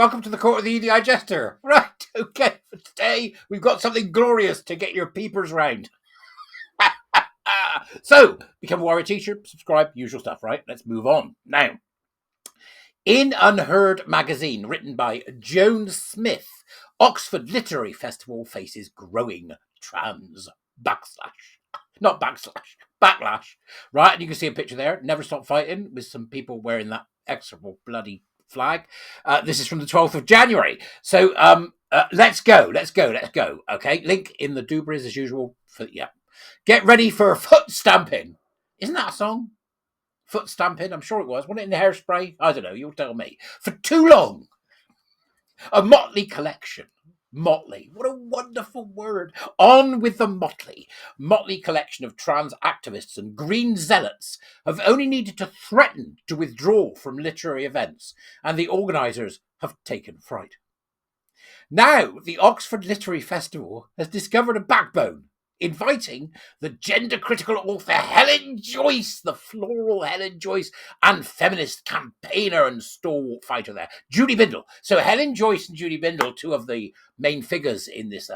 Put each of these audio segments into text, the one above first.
welcome to the court of the Edijester. Right, okay, for today we've got something glorious to get your peepers round. So, become a warrior teacher, subscribe, usual stuff, right? Let's move on. Now, in Unheard magazine, written by Joan Smith, Oxford Literary Festival faces growing trans backlash, right? And you can see a picture there, Never Stop Fighting, with some people wearing that execrable bloody flag. This is from the 12th of January. So let's go. Okay, link in the Dubras as usual. Get ready for foot stamping. Isn't that a song? Foot stamping, I'm sure it was. Wasn't it in the Hairspray? I don't know, you'll tell me. For too long. A motley collection. Motley. What a wonderful word. On with the motley. Motley collection of trans activists and green zealots have only needed to threaten to withdraw from literary events, and the organisers have taken fright. Now, the Oxford Literary Festival has discovered a backbone, inviting the gender-critical author Helen Joyce, the floral Helen Joyce, and feminist campaigner and stalwart fighter there, Judy Bindel. So Helen Joyce and Judy Bindel, two of the main figures in this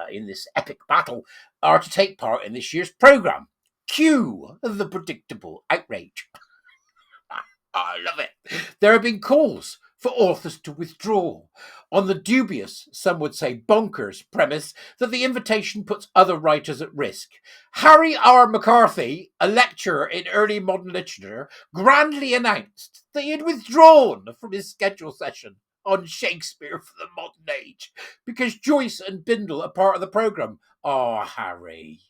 epic battle, are to take part in this year's programme. Cue the predictable outrage. I love it. There have been calls for authors to withdraw on the dubious, some would say bonkers, premise that the invitation puts other writers at risk. Harry R McCarthy, a lecturer in early modern literature, grandly announced that he had withdrawn from his scheduled session on Shakespeare for the modern age because Joyce and Bindel are part of the programme. Oh, Harry,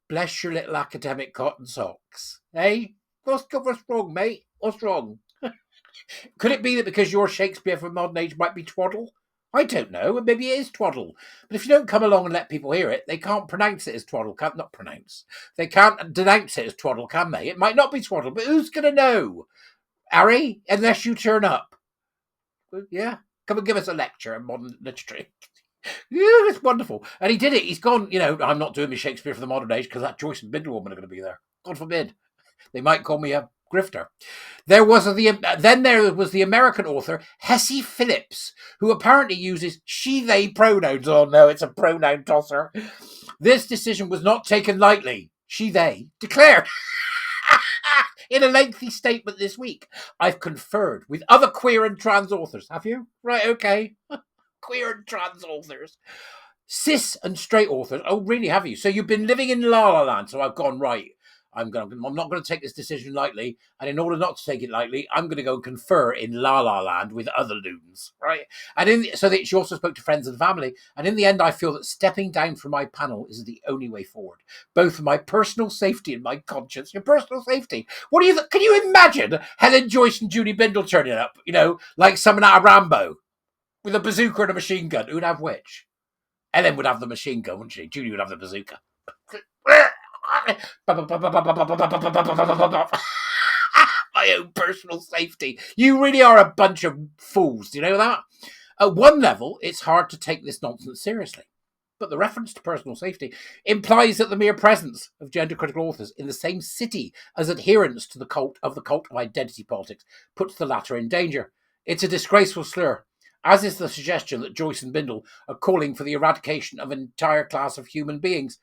bless your little academic cotton socks. Eh? What's wrong, mate? What's wrong? Could it be that because your Shakespeare for modern age might be twaddle? I don't know. Maybe it is twaddle. But if you don't come along and let people hear it, they can't pronounce it as twaddle. They can't denounce it as twaddle, can they? It might not be twaddle, but who's going to know? Harry, unless you turn up. Yeah, come and give us a lecture on modern literature. Yeah, it's wonderful. And he did it. He's gone, I'm not doing my Shakespeare for the modern age because that Joyce and Bindel woman are going to be there. God forbid. They might call me a grifter. Then there was the American author Helen Phillips, who apparently uses she/they pronouns. Oh no, it's a pronoun tosser. This decision was not taken lightly. She/they declared in a lengthy statement this week. I've conferred with other queer and trans authors. Have you? Right, okay. Queer and trans authors. Cis and straight authors. Oh, really, have you? So you've been living in La La Land, so I've gone, right. I'm not going to take this decision lightly, and in order not to take it lightly, I'm going to go and confer in La La Land with other loons, right? And she also spoke to friends and family, and in the end, I feel that stepping down from my panel is the only way forward, both for my personal safety and my conscience. Your personal safety. Can you imagine Helen Joyce and Judy Bindel turning up, like someone out of Rambo, with a bazooka and a machine gun? Who'd have which? Helen would have the machine gun, wouldn't she? Judy would have the bazooka. My own personal safety. You really are a bunch of fools. Do you know that? At one level, it's hard to take this nonsense seriously. But the reference to personal safety implies that the mere presence of gender-critical authors in the same city as adherents to the cult of identity politics puts the latter in danger. It's a disgraceful slur, as is the suggestion that Joyce and Bindel are calling for the eradication of an entire class of human beings.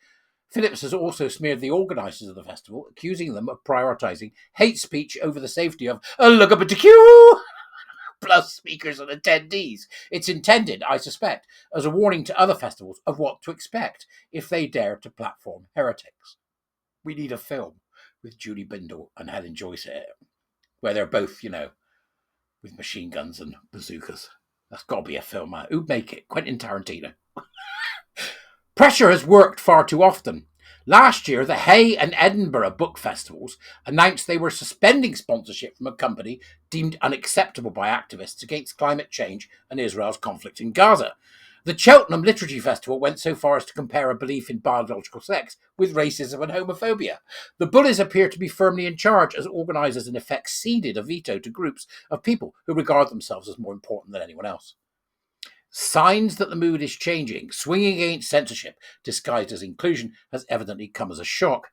Phillips has also smeared the organisers of the festival, accusing them of prioritising hate speech over the safety of LGBTQ plus speakers and attendees. It's intended, I suspect, as a warning to other festivals of what to expect if they dare to platform heretics. We need a film with Judy Bindel and Helen Joyce in it, where they're both, with machine guns and bazookas. That's got to be a film, man. Who'd make it? Quentin Tarantino. Pressure has worked far too often. Last year, the Hay and Edinburgh book festivals announced they were suspending sponsorship from a company deemed unacceptable by activists against climate change and Israel's conflict in Gaza. The Cheltenham Literature Festival went so far as to compare a belief in biological sex with racism and homophobia. The bullies appear to be firmly in charge, as organisers in effect ceded a veto to groups of people who regard themselves as more important than anyone else. Signs that the mood is changing, swinging against censorship disguised as inclusion, has evidently come as a shock.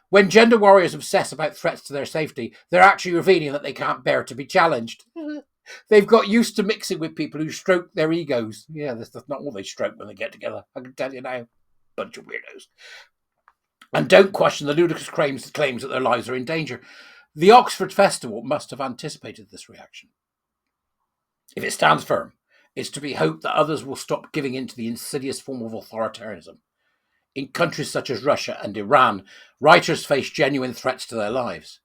When gender warriors obsess about threats to their safety, they're actually revealing that they can't bear to be challenged. They've got used to mixing with people who stroke their egos. Yeah, that's not all they stroke when they get together. I can tell you now. Bunch of weirdos. And don't question the ludicrous claims that their lives are in danger. The Oxford Festival must have anticipated this reaction. If it stands firm, it's to be hoped that others will stop giving in to the insidious form of authoritarianism. In countries such as Russia and Iran, writers face genuine threats to their lives.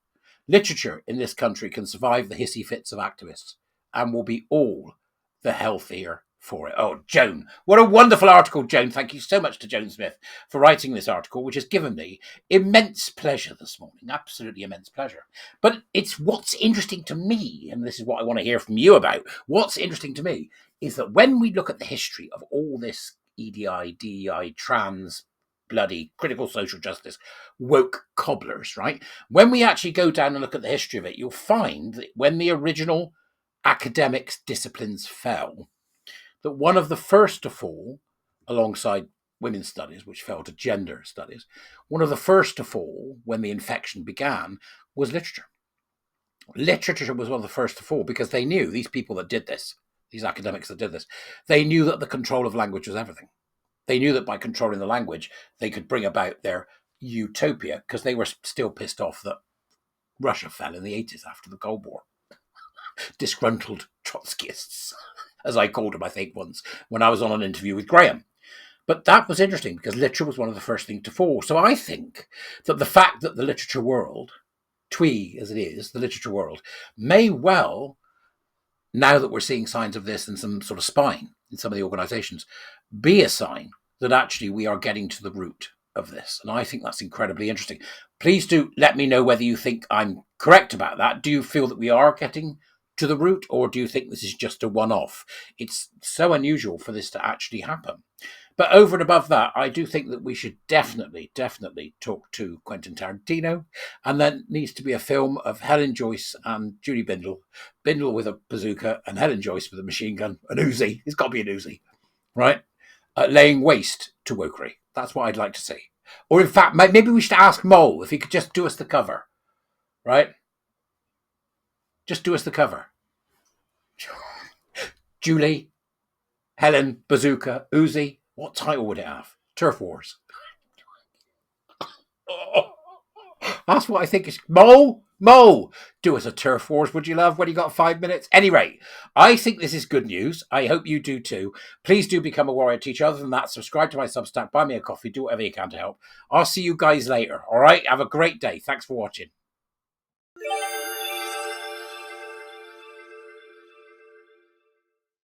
Literature in this country can survive the hissy fits of activists and will be all the healthier for it. Oh, Joan, what a wonderful article, Joan. Thank you so much to Joan Smith for writing this article, which has given me immense pleasure this morning. Absolutely immense pleasure. But it's what's interesting to me, and this is what I want to hear from you about. What's interesting to me is that when we look at the history of all this EDI, DEI, trans, bloody critical social justice, woke cobblers, right? When we actually go down and look at the history of it, you'll find that when the original academics disciplines fell, that one of the first to fall, alongside women's studies, which fell to gender studies, one of the first to fall when the infection began was literature. Literature was one of the first to fall because they knew, these people that did this, these academics that did this, they knew that the control of language was everything. They knew that by controlling the language, they could bring about their utopia, because they were still pissed off that Russia fell in the 80s after the Cold War. Disgruntled Trotskyists, as I called them, I think, once, when I was on an interview with Graham. But that was interesting because literature was one of the first things to fall. So I think that the fact that the literature world, twee as it is, the literature world, may well, now that we're seeing signs of this and some sort of spine in some of the organisations, be a sign that actually we are getting to the root of this. And I think that's incredibly interesting. Please do let me know whether you think I'm correct about that. Do you feel that we are getting to the root, or do you think this is just a one-off? It's so unusual for this to actually happen. But over and above that, I do think that we should definitely talk to Quentin Tarantino. And then needs to be a film of Helen Joyce and Judy Bindel. Bindel with a bazooka and Helen Joyce with a machine gun, an Uzi. It's got to be an Uzi, right? Laying waste to wokery. That's what I'd like to see. Or in fact, maybe we should ask Mole if he could just do us the cover, right? Just do us the cover. Julie, Helen, bazooka, Uzi. What title would it have? Turf Wars. Oh, that's what I think is. Mo, do us a Turf Wars, would you, love, when you got 5 minutes? Anyway, I think this is good news. I hope you do too. Please do become a warrior teacher. Other than that, subscribe to my Substack, buy me a coffee, do whatever you can to help. I'll see you guys later, all right? Have a great day. Thanks for watching.